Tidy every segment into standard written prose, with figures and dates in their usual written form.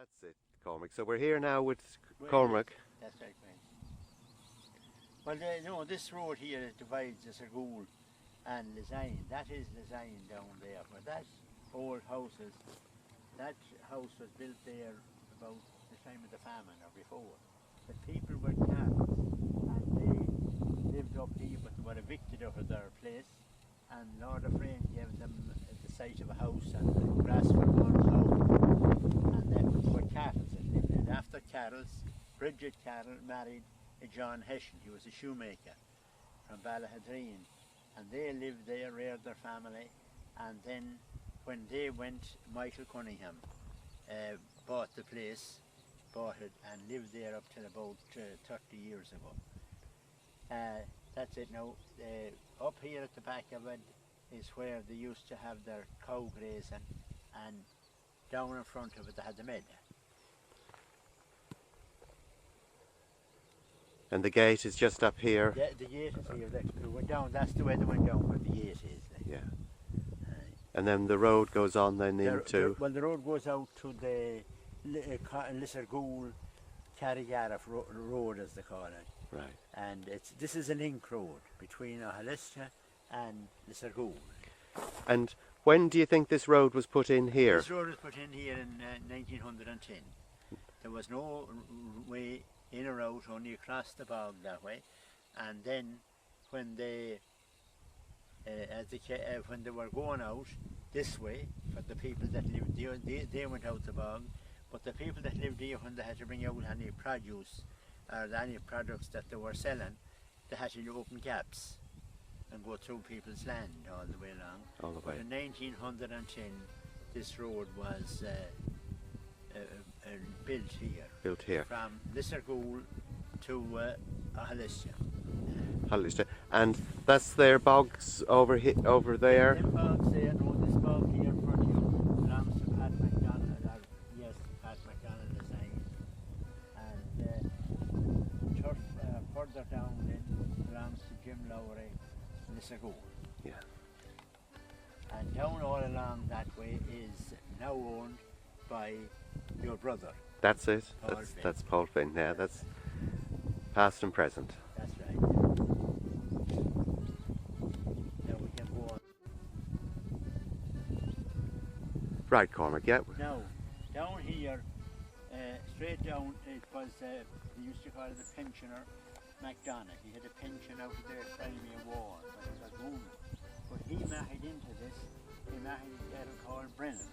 That's it, Cormac. So we're here now with Cormac. That's right, man. Well, no, this road here divides Lissergool and Lisian. That is Lisian down there. But that old houses, that house was built there about the time of the famine or before. The people were cattle and they lived up here, but they were evicted out of their place. And Lord of Rain gave them the site of a house and the grass for one house. And then there were cattle that lived in. After cattle, Bridget Cattle married a John Hessian. He was a shoemaker from Ballahadreen. And they lived there, reared their family. And then when they went, Michael Cunningham bought the place, bought it, and lived there up till about 30 years ago. That's it now. Up here at the back of it is where they used to have their cow grazing, and down in front of it they had the meadow. And the gate is just up here? The gate is here. They went down, that's the way they went down where the gate is. Like. Yeah. And then the road goes on then into... Well, the road goes out to the Lissergool Road, as they call it. Right. And this is a link road between Ahalisha and Lissergool. And when do you think this road was put in here? This road was put in here in 1910. There was no way in or out, only across the bog that way. And then when they when they were going out this way, for the people that lived there, they went out the bog. But the people that lived here, when they had to bring out any produce or any products that they were selling, they had to open gaps and go through people's land all the way along. All the way. But in 1910, this road was built here. Built here. From Lissergool to Ahalisha. And that's their bogs over there? Them bogs there, no, this bog here in front of you belongs to Pat McDonagh, yes, Pat McDonagh Lisian. And turf further down then belongs to Jim Lowry, Lissergool. Yeah. And down all along that way is now owned by your brother. That's it. Paul That's Paul Finn. Yeah, that's past and present. That's right. Now we can go on. Right, Cormac. Yeah. Now, down here, straight down, it was they used to call it the pensioner McDonagh. He had a pension out of the Crimea War, but he was wounded. But he married into this. He married a girl called Brennan.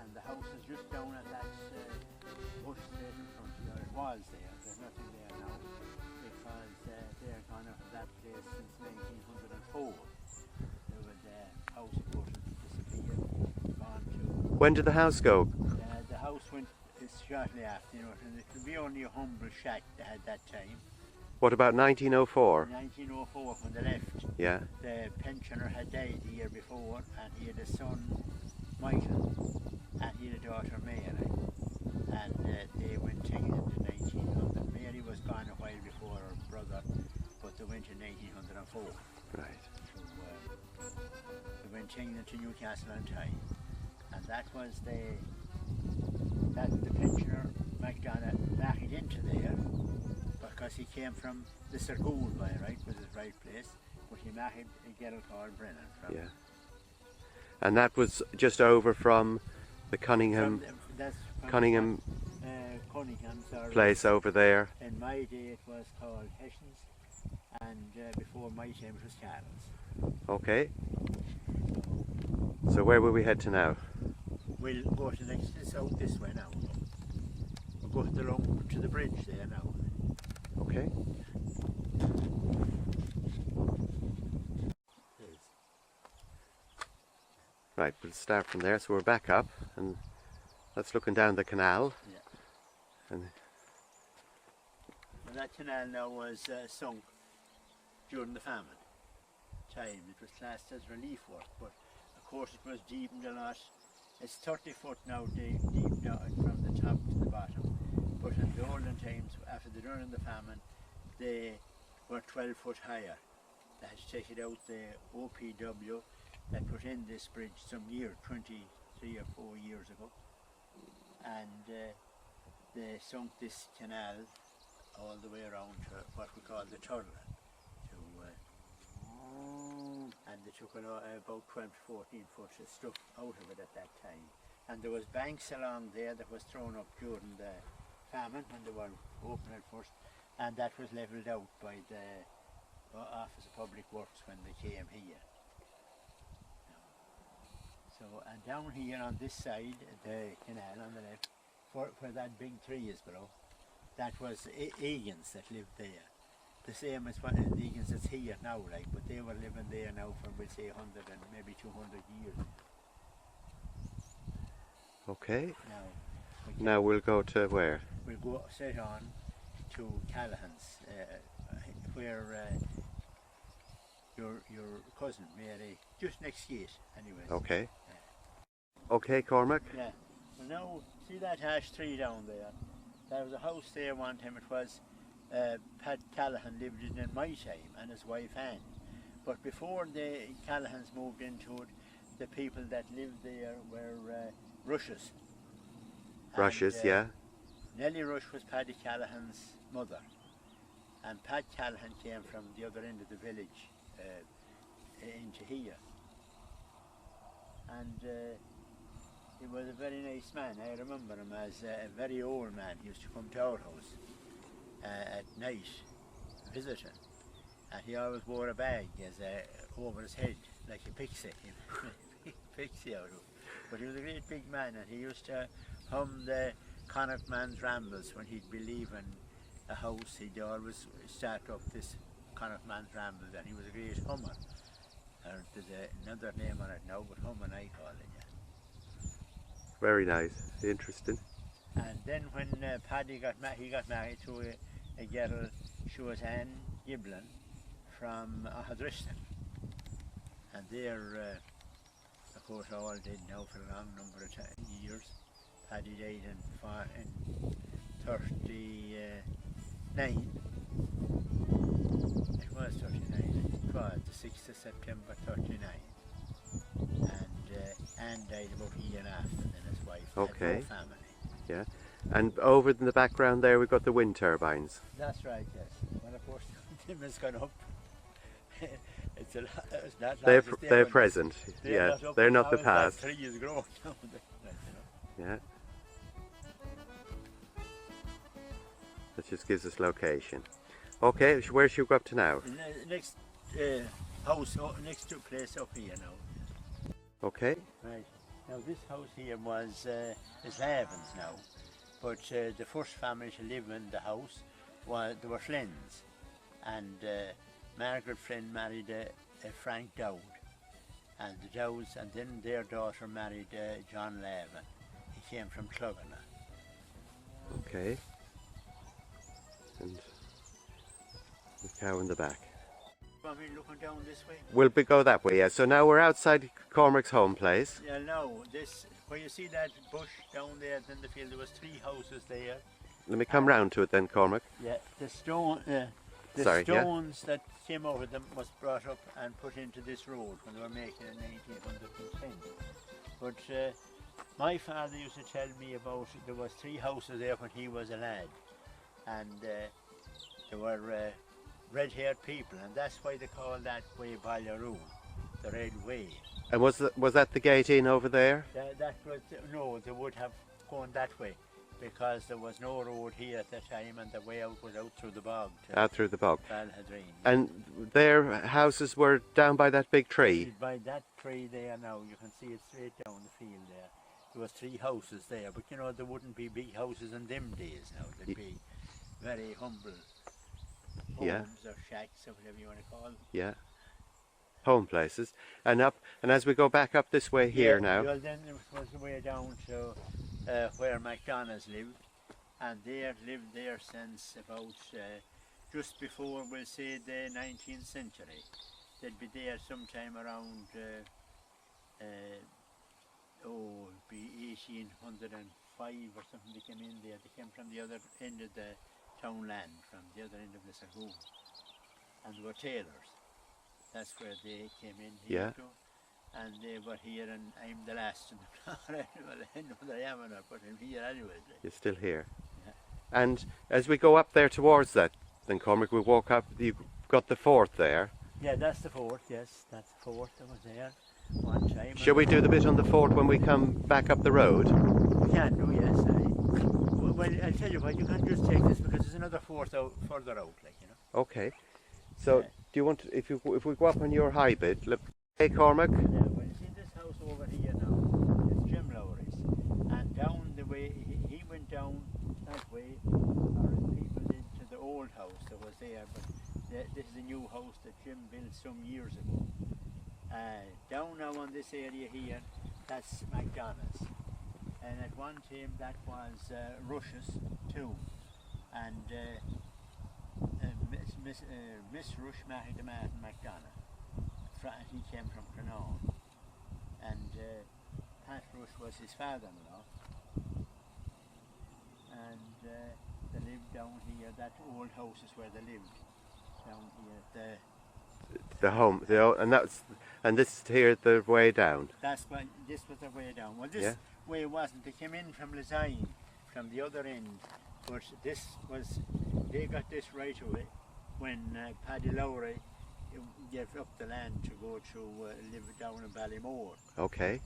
And the house is just down at that bush straight in front of there. It was there, there's nothing there now, because they're gone out of that place since 1904. There was a house that disappeared, gone to... When did the house go? The house went shortly after, you know, and it could be only a humble shack they had that time. What about 1904? 1904 when they left. Yeah. The pensioner had died the year before, and he had a son, Michael, and he had a daughter, Mary, and they went to England in 1900. Mary was gone a while before her brother, but they went in 1904. Right. So they went to England to Newcastle on Tyne, and that was the pensioner McDonagh married into there, because he came from Lissergool, by right, was his right place, but he married a girl called Brennan. Yeah. And that was just over from the Cunningham, Cunningham place over there. In my day it was called Hessians, and before my time it was Carol's. Okay. So where will we head to now? We'll go to the south this way now. We'll go to the bridge there now. Okay. Right, we'll start from there. So we're back up, and that's looking down the canal. Yeah. And that canal now was sunk during the famine time. It was classed as relief work, but of course it was deepened a lot. It's 30 foot now deep down from the top to the bottom. But in the olden times, after during the famine, they were 12 foot higher. They had to take it out, the OPW that put in this bridge some year, 23 or 4 years ago. And they sunk this canal all the way around to what we call the Turtle. And they took about 12, 14 foot of stuff out of it at that time. And there was banks along there that was thrown up during the famine when they were opening it first, and that was levelled out by the Office of Public Works when they came here. So, and down here on this side, the canal on the left, where that big tree is below, that was Egan's that lived there. The same as what the Egan's that's here now, like, but they were living there now for, we'll say, 100 and maybe 200 years. Okay. Now we'll go to where? We'll go straight on to Callahan's, where your cousin Mary, just next gate, anyways. Okay. Okay, Cormac. Yeah. Well, now see that ash tree down there. There was a house there one time. It was Pat Callahan lived in my time, and his wife Anne. But before the Callahans moved into it, the people that lived there were Rushes. Rushes, yeah. Nellie Rush was Paddy Callahan's mother, and Pat Callahan came from the other end of the village into here. And he was a very nice man. I remember him as a very old man. He used to come to our house at night visiting, and he always wore a bag over his head like a pixie. Pixie out of it. But he was a great big man, and he used to hum the Connacht Man's Rambles when he'd be leaving a house. He'd always start up this Connacht Man's Rambles, and he was a great hummer. There's another name on it now, but humming I call it. Yeah. Very nice, interesting. And then when Paddy got married to a girl, she was Anne Giblin from Ahadriston. And they're, of course, all dead now for a long number of years. Paddy died in 39. It was 39. It was the 6th of September 39. And Anne died about a year and a half, and then his wife had no family. Yeah. And over in the background there we've got the wind turbines. That's right, yes. Well, of course, them has gone up. It's not they're present. Yeah, they're not the past. That tree is growing now. Yeah. That just gives us location. Okay, where should we go up to now? Next house, next to place up here now. Okay. Right. Now this house here was Lissergool's now, but the first family to live in the house they were Flynns, and Margaret Flynn married a Frank Dowd, and the Dowds, and then their daughter married John Levin. He came from Clogana. Okay. And the cow in the back. Want me looking down this way? We'll go that way, yeah. So now we're outside Cormac's home place. Yeah, no, this, where you see that bush down there in the field, there was 3 houses there. Let me come round to it then, Cormac. Yeah, the stones that came over them was brought up and put into this road when they were making it in 1910. But my father used to tell me about, there was 3 houses there when he was a lad, and there were red-haired people, and that's why they call that way Ballaroo, the Red Way. And was that the gate in over there? That was, no, they would have gone that way, because there was no road here at that time, and the way out was out through the bog. Out through the bog. Balhadreen. And their houses were down by that big tree? By that tree there now, you can see it straight down the field there. There was 3 houses there, but you know, there wouldn't be big houses in them days now. They'd be very humble homes or shacks or whatever you want to call them. Yeah. Home places. And as we go back up this way here now. Well, then it was the way down to where McDonagh's lived, and they've lived there since about just before, we'll say, the 19th century. They'd be there sometime around it'd be 1805 or something. They came in there. They came from the other end of the townland, from the other end of Lissergool, and they were tailors. That's where they came in here too. And they were here, and I'm the last in the floor. Well, I know that I am, and I put him here anyway. You're still here. And as we go up there towards that, then Cormac, we walk up, you've got the fort there. Yeah, that's the fort, yes, that's the fort that was there one time. Shall we do the bit on the fort when we come back up the road? We can do, yes. Well, I'll tell you what, you can just take this because there's another fort out, further out, like, you know. Okay. So, do you want to, if we go up on your high bit, look, hey Cormac? Yeah, well, you see this house over here now, it's Jim Lowry's, and down the way, he went down that way, or people into the old house that was there, but this is a new house that Jim built some years ago. Down now on this area here, that's McDonagh's, and at one time that was Rush's too, and Miss Rush married a Martin McDonagh. He came from Canal, and Pat Rush was his father-in-law, and they lived down here. That old house is where they lived down here. The home, and this here the way down. That's why this was the way down. Well, this way wasn't. They came in from Lisian, from the other end, but this was. They got this right away when Paddy Lowry gave up the land to go to live down in Ballymore. Okay.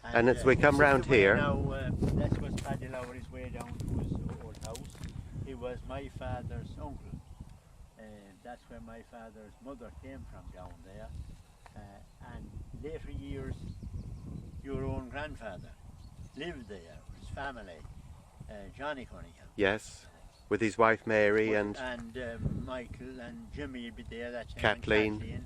And as we come round here. Now, that was Paddy Lowry's way down to his old house. He was my father's uncle. That's where my father's mother came from down there. And later years, your own grandfather lived there, his family, Johnny Cunningham. Yes, with his wife Mary and Michael and Jimmy would be there that time. Kathleen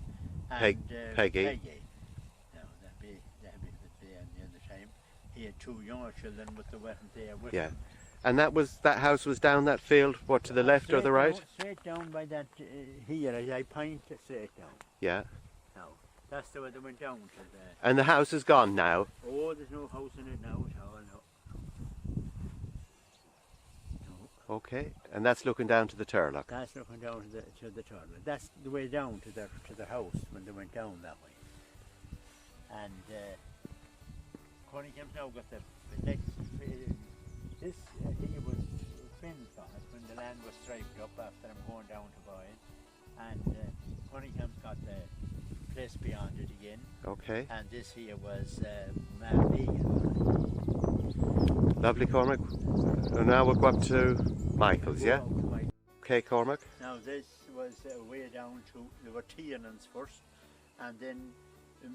and Peggy. No, that'd be there the other time. He had two younger children, but they weren't there with him. And that house was down that field, what, to the left or the right? Straight down by that here, I point straight down. Yeah. Now, that's the way they went down to the... And the house is gone now? Oh, there's no house in it now at all, no. No. Okay, and that's looking down to the Turlock? That's looking down to the Turlock. That's the way down to the house when they went down that way. And Cunningham's now got the next... This here was Finn's got it when the land was striped up after them going down to Boyne, and Cunningham's got the place beyond it again. Okay. And this here was Vegan. Lovely, Cormac. And now we'll go up to Michael's, yeah? Okay, Cormac. Now this was way down to, there were Tiernans first, and then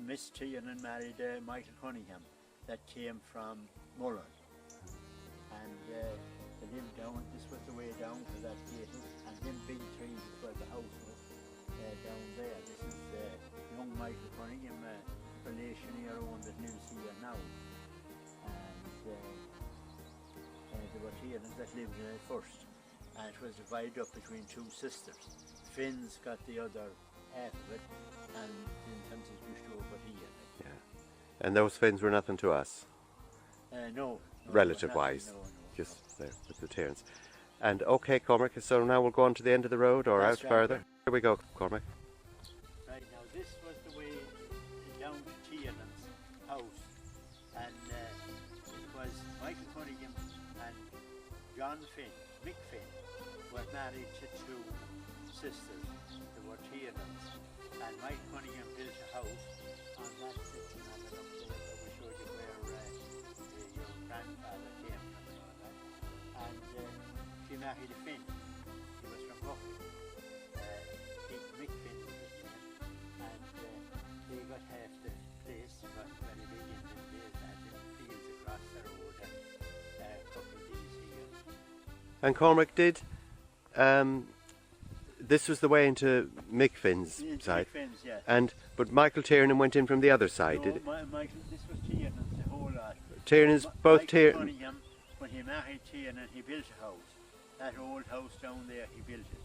Miss Tiernan married Michael Cunningham that came from Mullen. And they lived down, this was the way down to that gate, and them big trees is where the house was, down there. This is young Michael Cunningham, relation here owned that lives here now. And there were Tiernans that lived in it first, and it was divided up between two sisters. Finn's got the other half of it, and sometimes it's used to over here. Yeah. And those Finns were nothing to us? No. Relative-wise, no. just there with the Tiernans. And okay, Cormac, so now we'll go on to the end of the road or That's out right. further. Here we go, Cormac. Right, now this was the way down to Tiernan's house, and it was Michael Cunningham and John Finn, Mick Finn, were married to two sisters. They were Tiernans, and Mike Cunningham built a house on that section of it up there that we showed you where your grandfather came from and all that. And she married a Finn. He was from Buckley. Mick Finn was his name. And they got half the place, got very big in the place, and the fields across the road and a couple of these here. And Cormac, did this was the way into Mick Finn's side? Mick Finn's, yeah. But Michael Tiernan went in from the other side, No, did it? Michael, this was Tiernan's, the whole lot. Tiernan's, both Michael Tiernan. Cunningham, when he married Tiernan, he built a house. That old house down there, he built it.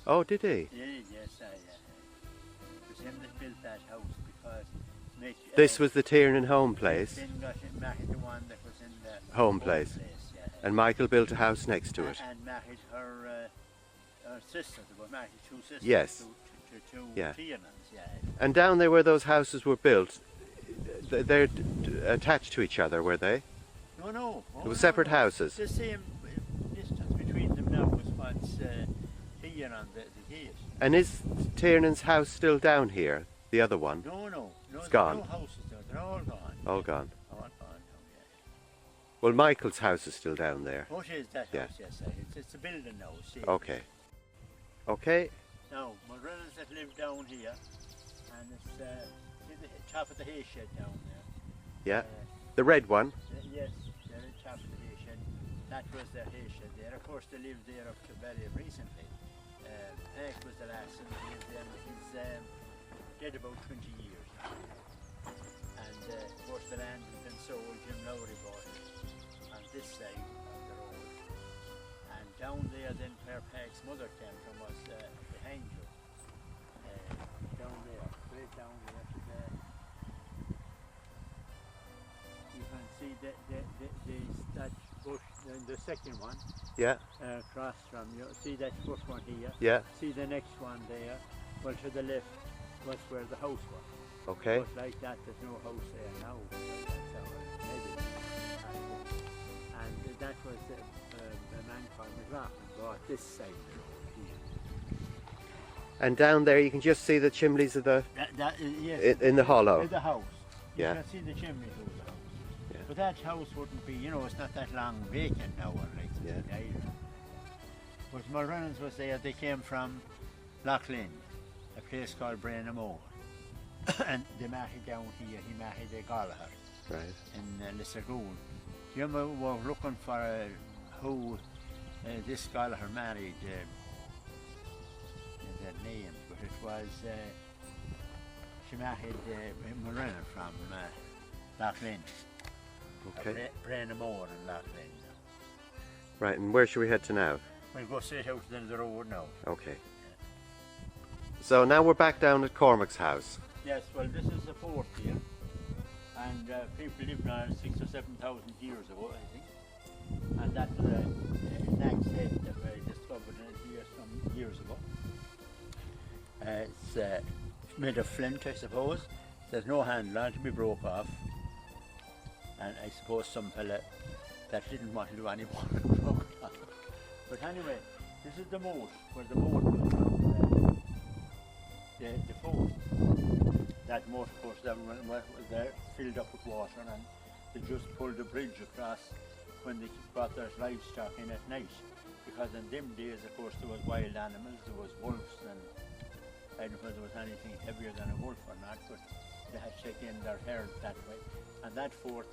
Oh, did he? He did, yes, it was him that built that house because Mick, This was the Tiernan home place, Finn got him married the one that was in the Home place. yeah. and Michael built a house next to it. And married her sister. They were married two sisters. Yes. To Yeah. Tiernans, yeah. And down there where those houses were built, they're attached to each other, were they? No. There were separate houses. The same distance between here on the gate. And is Tiernan's house still down here? The other one? No, It's there are gone. no houses there. They're all gone. All gone. All gone now, yeah. Well, Michael's house is still down there. What is that Yeah. house? Yes, it's a building now. See? Okay. Okay. Now, my brothers that live down here, and it's the top of the hay shed down there. Yeah. The red one. Yes, they're at top of the hay shed. That was their hay shed there. Of course, they lived there up to very recently. Peck was the last one who lived there. He's dead about 20 years. And of course, the land has been sold. Jim Lowry bought it on this side of the road. And down there, then where Peck's mother came from was behind you. Down there, straight down there to there. You can see that bush, the second one, Yeah. across from you. See that first one here? Yeah. See the next one there? Well, to the left was where the house was. Okay. But like that, there's no house there now. That's how maybe. And that was a man called McDonagh bought this side of the road here. And down there you can just see the chimneys of the Yes, in the hollow. in the house. You Yeah. can see the chimney through the house. Yeah. But that house wouldn't be, it's not that long vacant now, or like Yeah. either. But my runnings was there, they came from Loughlin, a place called Branamore. And they married down here, he married a Gallagher Right. in Lissergool. You remember we were looking for who this Gallagher married, their names, but it was, she married Marina from Loughlin. Okay. Branamore and Loughlin. Right. And where should we head to now? We'll go straight out to the end of the road now. Okay. So now we're back down at Cormac's house. Yes, well, this is the fort here, and people lived on 6,000 or 7,000 years ago, I think. And that was a nag's head that I discovered here some years ago. It's made of flint, I suppose. There's no handle on it to be broke off. And I suppose some fella that didn't want to do any more broke it off. But anyway, this is the moat, where the moat was, the fort. That moat, of course, that was there, filled up with water, and they just pulled the bridge across when they brought their livestock in at night. Because in them days, of course, there was wild animals, there was wolves, and I don't know if there was anything heavier than a wolf or not, but they had to check in their herd that way. And that fort,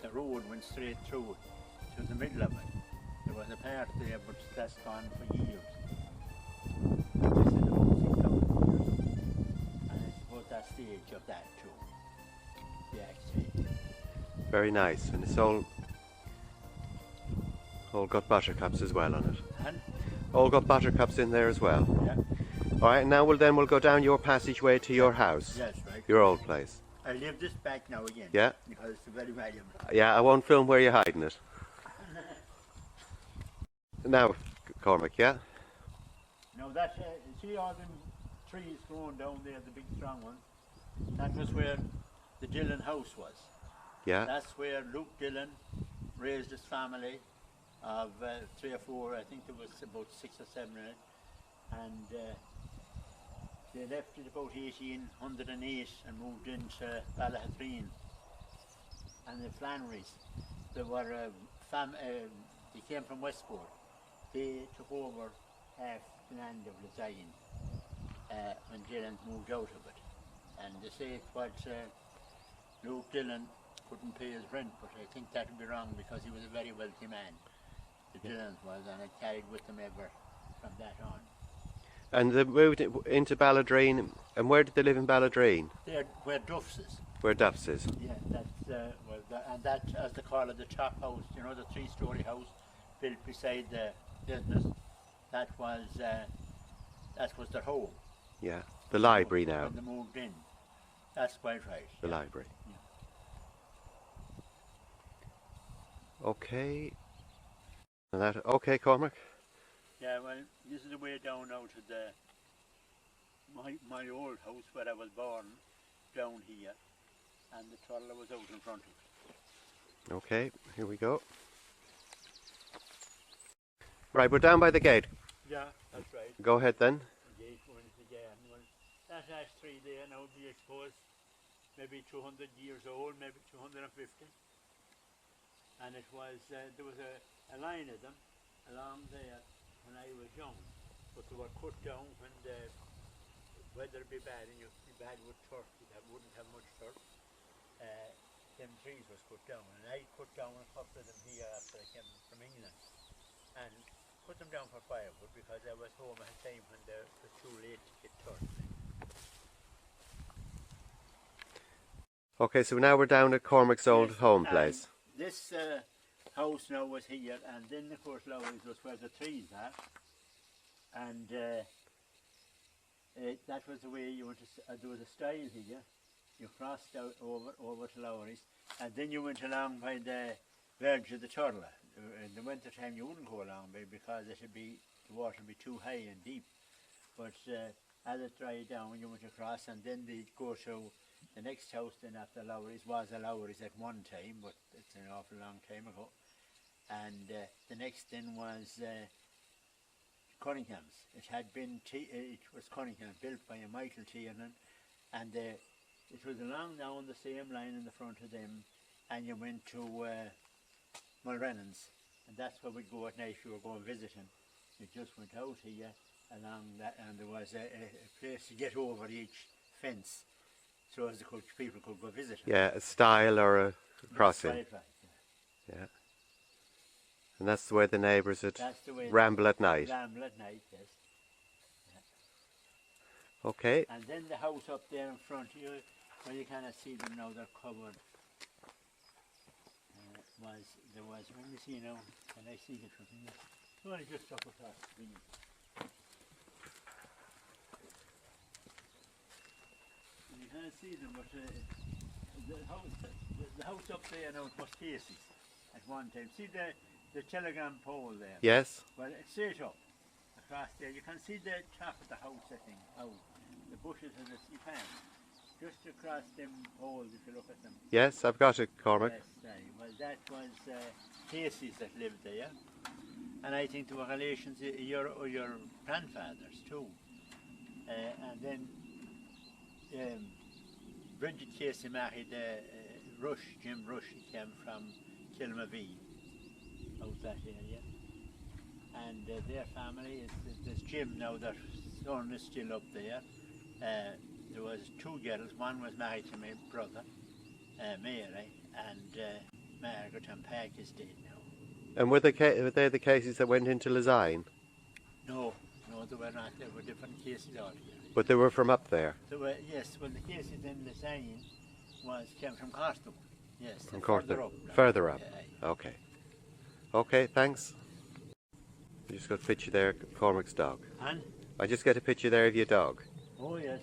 the road went straight through to the middle of it. There was a part there, but that's gone for years. This is about 6,000 years. And I suppose that's the age of that too. The actually. Very nice, and it's all got buttercups as well on it. And All got buttercups in there as well. yeah, All right. Now we'll go down your passageway to your house, that's right. your old place. I leave this back now again. Yeah. Because it's very valuable. Yeah. I won't film where you're hiding it. Now, Cormac. Yeah. Now that, see all them trees growing down there, the big strong ones? That was where the Dillon house was. Yeah. That's where Luke Dillon raised his family of 3 or 4, I think there was about 6 or 7 in it. And they left it about 1808 and moved into Ballahathreen. And the Flannerys, they were, they came from Westport. They took over half the land of Lisian when Dillon moved out of it. And they say it was Luke Dillon couldn't pay his rent, but I think that would be wrong because he was a very wealthy man. The Dillons was, and it carried with them ever from that on. And they moved into Balladreen. And where did they live in Balladreen? There, where Duff's is. Where Duff's is. Yeah, that's and that, as they call it, the top house. You know, the 3-story house built beside the business. That was their home. Yeah. The library now. When they moved in. That's quite right. The yeah. library. Okay. And that okay, Cormac? Yeah, well, this is the way down now to my old house where I was born, down here, and the trolley was out in front of it. Okay, here we go. Right, we're down by the gate. Yeah, that's right. Go ahead then. The gate going into the garden. Well, that ash tree there now be, I suppose, maybe 200 years old, maybe 250. And it was, there was a line of them along there when I was young, but they were cut down when the weather be bad and you'd be bad with turf, that wouldn't have much turf. Them trees was cut down, and I cut down a couple of them here after I came from England and put them down for firewood because I was home at a time when it was too late to get turf. Okay, so now we're down at Cormac's old home place. This house now was here, and then of course Lowry's was where the trees are, and that was the way you went to, there was a stile here, you crossed out over to Lowry's, and then you went along by the verge of the Turla. In the winter time you wouldn't go along by because the water would be too high and deep, but as it dried down you went across, and then they'd go to the next house then after Lowry's was a Lowry's at one time, but it's an awful long time ago. And the next then was Cunningham's. It had been, it was Cunningham, built by a Michael Tiernan, and it was along down the same line in the front of them, and you went to Mulrennan's, and that's where we'd go at night if you were going visiting. You just went out here along that, and there was a place to get over each fence, so as people could go visit. Yeah, a stile or a crossing. Right, yeah. And that's the way the neighbours would ramble at night. Ramble at night, yes. Yeah. Okay. And then the house up there in front of you, well you cannot see them now, they're covered. There was, let me see now, can I see it from here? Well, just up across the green. You can't see them, but the house up there now was Casey's at one time. See the telegram pole there? Yes. Well, it's straight up across there. You can see the top of the house, I think, out. The bushes and you can. Just across them poles, if you look at them. Yes, I've got it, Cormac. Yes, well, that was Casey's that lived there. And I think there were relations of your grandfathers too. And then Bridget Casey married Jim Rush, he came from Kilmavee, out that area. And their family, there's Jim now, their son is still up there. There was two girls, one was married to my brother, Mary, and Margaret, and Peg is dead now. And were they the cases that went into Lisian? No, they were not, they were different cases altogether. But they were from up there? They were, yes, well the cases in Lisian came from Corstow, yes. From Corstow, right. further up. Yeah. Okay. Okay, thanks. I just got a picture there, Cormac's dog. And? I just get a picture there of your dog. Oh yes,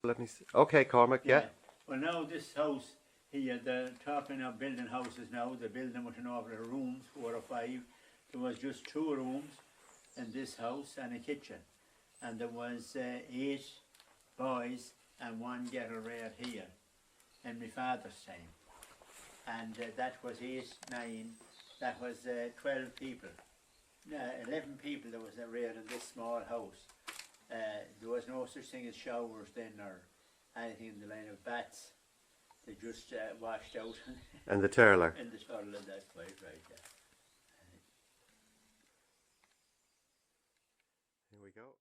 Let me see. Okay, Cormac, yeah. Well now this house here, they're talking of building houses now, they're building with an awful lot of rooms, 4 or 5. There was just 2 rooms in this house and a kitchen. And there was 8 boys and 1 girl right here in my father's time. And that was 8, 9, that was 12 people. 11 people that was reared in this small house. There was no such thing as showers then or anything in the line of baths. They just washed out. And the turler. In the turler, that's quite right, yeah. Here we go.